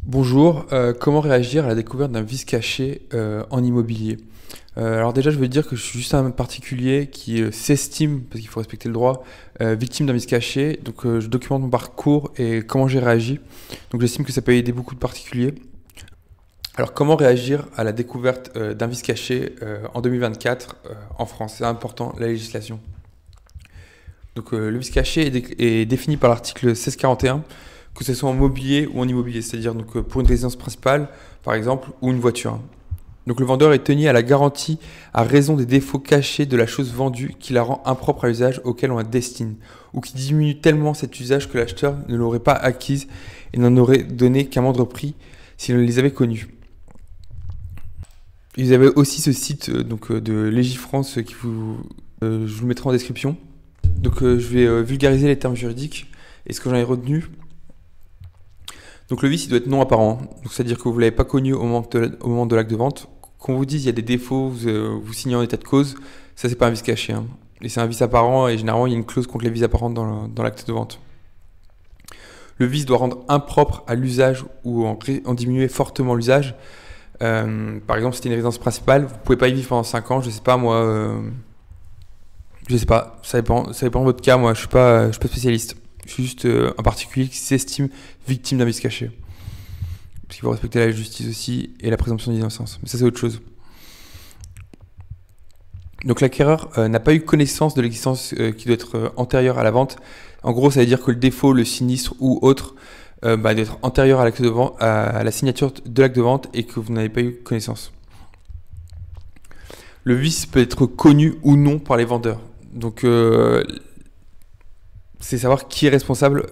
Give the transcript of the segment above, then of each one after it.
Bonjour, comment réagir à la découverte d'un vice caché en immobilier? Alors déjà, je veux dire que je suis juste un particulier qui s'estime, parce qu'il faut respecter le droit, victime d'un vice caché. Donc je documente mon parcours et comment j'ai réagi. Donc j'estime que ça peut aider beaucoup de particuliers. Alors comment réagir à la découverte d'un vice caché en 2024 en France? C'est important, la législation. Donc le vice caché est défini par l'article 1641, que ce soit en mobilier ou en immobilier, c'est-à-dire donc pour une résidence principale, par exemple, ou une voiture. Donc le vendeur est tenu à la garantie à raison des défauts cachés de la chose vendue qui la rend impropre à l'usage auquel on la destine, ou qui diminue tellement cet usage que l'acheteur ne l'aurait pas acquise et n'en aurait donné qu'un moindre prix s'il les avait connus. Vous avez aussi ce site de Légifrance je vous le mettrai en description. Donc je vais vulgariser les termes juridiques et ce que j'en ai retenu. Donc le vice il doit être non apparent, donc c'est-à-dire que vous ne l'avez pas connu au moment de l'acte de vente. Qu'on vous dise il y a des défauts, vous signez en état de cause, ça c'est pas un vice caché. Hein. Et c'est un vice apparent et généralement il y a une clause contre les vices apparents dans l'acte de vente. Le vice doit rendre impropre à l'usage ou en diminuer fortement l'usage. Par exemple, si c'était une résidence principale, vous ne pouvez pas y vivre pendant 5 ans, je sais pas moi. Je sais pas, ça dépend de votre cas, moi je suis pas spécialiste. Je suis juste un particulier qui s'estime victime d'un vice caché. Parce qu'il faut respecter la justice aussi et la présomption d'innocence. Mais ça c'est autre chose. Donc l'acquéreur n'a pas eu connaissance de l'existence qui doit être antérieure à la vente. En gros, ça veut dire que le défaut, le sinistre ou autre doit être antérieur à l'acte de vente, à la signature de l'acte de vente et que vous n'avez pas eu connaissance. Le vice peut être connu ou non par les vendeurs. Donc c'est savoir qui est responsable.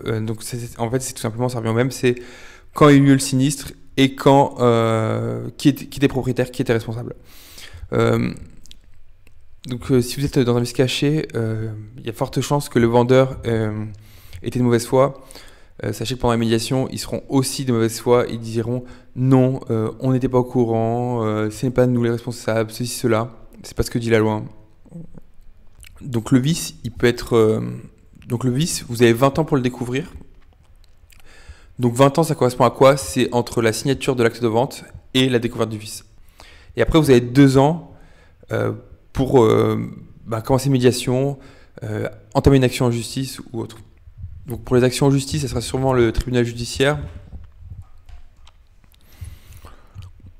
En fait, c'est tout simplement, ça revient au même, c'est quand il y a eu lieu le sinistre et quand qui était propriétaire, qui était responsable. Si vous êtes dans un vice caché, il y a forte chance que le vendeur était de mauvaise foi. Sachez que pendant la médiation, ils seront aussi de mauvaise foi. Ils diront non, on n'était pas au courant, ce n'est pas nous les responsables, ceci, cela. C'est pas ce que dit la loi. Donc le vice, il peut être... donc le vice, vous avez 20 ans pour le découvrir. Donc 20 ans, ça correspond à quoi? C'est entre la signature de l'acte de vente et la découverte du vice. Et après, vous avez 2 ans pour commencer une médiation, entamer une action en justice ou autre. Donc pour les actions en justice, ça sera sûrement le tribunal judiciaire.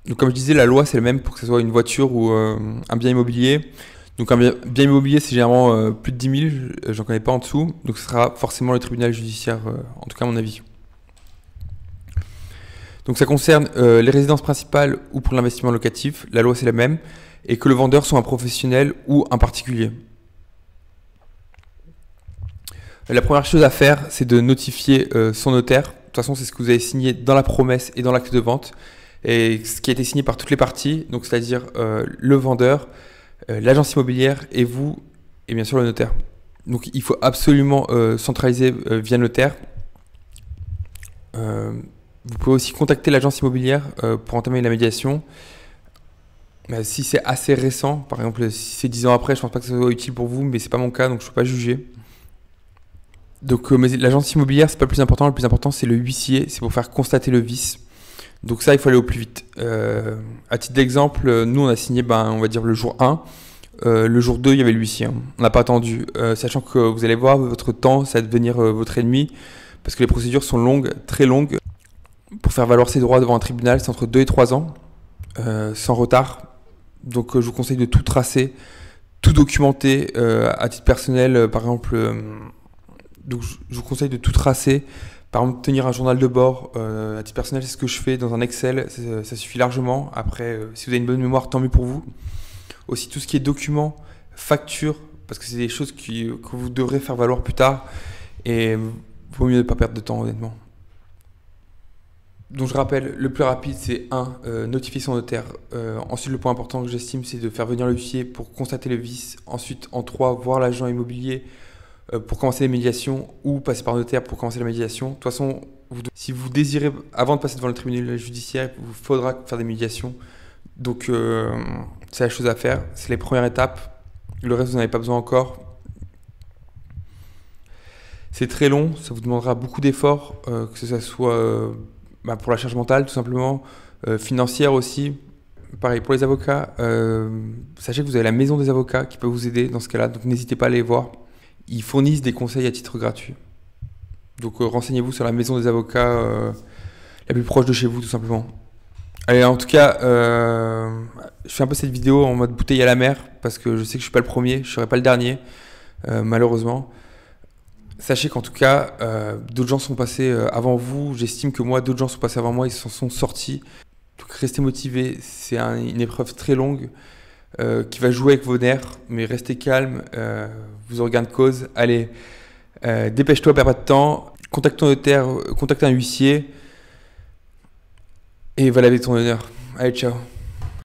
Donc comme je disais, la loi c'est le même pour que ce soit une voiture ou un bien immobilier. Donc un bien immobilier c'est généralement plus de 10 000, j'en connais pas en dessous. Donc ce sera forcément le tribunal judiciaire, en tout cas à mon avis. Donc ça concerne les résidences principales ou pour l'investissement locatif, la loi c'est la même. Et que le vendeur soit un professionnel ou un particulier. La première chose à faire, c'est de notifier son notaire. De toute façon, c'est ce que vous avez signé dans la promesse et dans l'acte de vente. Et ce qui a été signé par toutes les parties, donc c'est-à-dire le vendeur, l'agence immobilière et vous, et bien sûr le notaire. Donc il faut absolument centraliser via notaire. Vous pouvez aussi contacter l'agence immobilière pour entamer la médiation. Si c'est assez récent, par exemple si c'est 10 ans après, je pense pas que ça soit utile pour vous, mais c'est pas mon cas, donc je peux pas juger. Donc mais l'agence immobilière, c'est pas le plus important c'est le huissier, c'est pour faire constater le vice. Donc ça, il faut aller au plus vite. À titre d'exemple, nous on a signé, on va dire le jour 1. Le jour 2, il y avait l'huissier. On n'a pas attendu. Sachant que vous allez voir, votre temps, ça va devenir votre ennemi. Parce que les procédures sont longues, très longues. Pour faire valoir ses droits devant un tribunal, c'est entre 2 et 3 ans, sans retard. Donc je vous conseille de tout tracer, tout documenter à titre personnel. Par exemple, donc je vous conseille de tout tracer. Par exemple, tenir un journal de bord à titre personnel, c'est ce que je fais dans un Excel, ça suffit largement. Après, si vous avez une bonne mémoire, tant mieux pour vous. Aussi tout ce qui est documents, factures, parce que c'est des choses que vous devrez faire valoir plus tard. Et vaut mieux ne pas perdre de temps, honnêtement. Donc je rappelle, le plus rapide c'est 1, notifier son notaire. Ensuite le point important que j'estime c'est de faire venir le huissier pour constater le vice. Ensuite en 3, voir l'agent immobilier pour commencer les médiations ou passer par notaire pour commencer la médiation. De toute façon, si vous désirez, avant de passer devant le tribunal judiciaire, il vous faudra faire des médiations. Donc c'est la chose à faire, c'est les premières étapes. Le reste vous n'en avez pas besoin encore. C'est très long, ça vous demandera beaucoup d'efforts, que ce soit bah, pour la charge mentale, tout simplement, financière aussi. Pareil, pour les avocats, sachez que vous avez la maison des avocats qui peut vous aider dans ce cas-là, donc n'hésitez pas à les voir. Ils fournissent des conseils à titre gratuit. Donc renseignez-vous sur la maison des avocats la plus proche de chez vous, tout simplement. Allez, en tout cas, je fais un peu cette vidéo en mode bouteille à la mer, parce que je sais que je suis pas le premier, je ne serai pas le dernier, malheureusement. Sachez qu'en tout cas, d'autres gens sont passés avant vous. J'estime que moi, d'autres gens sont passés avant moi, ils s'en sont sortis. Donc restez motivés, c'est une épreuve très longue qui va jouer avec vos nerfs, mais restez calme, vous aurez gain de cause. Allez, dépêche-toi, perds pas de temps, contacte ton notaire, contacte un huissier et va laver ton honneur. Allez, ciao.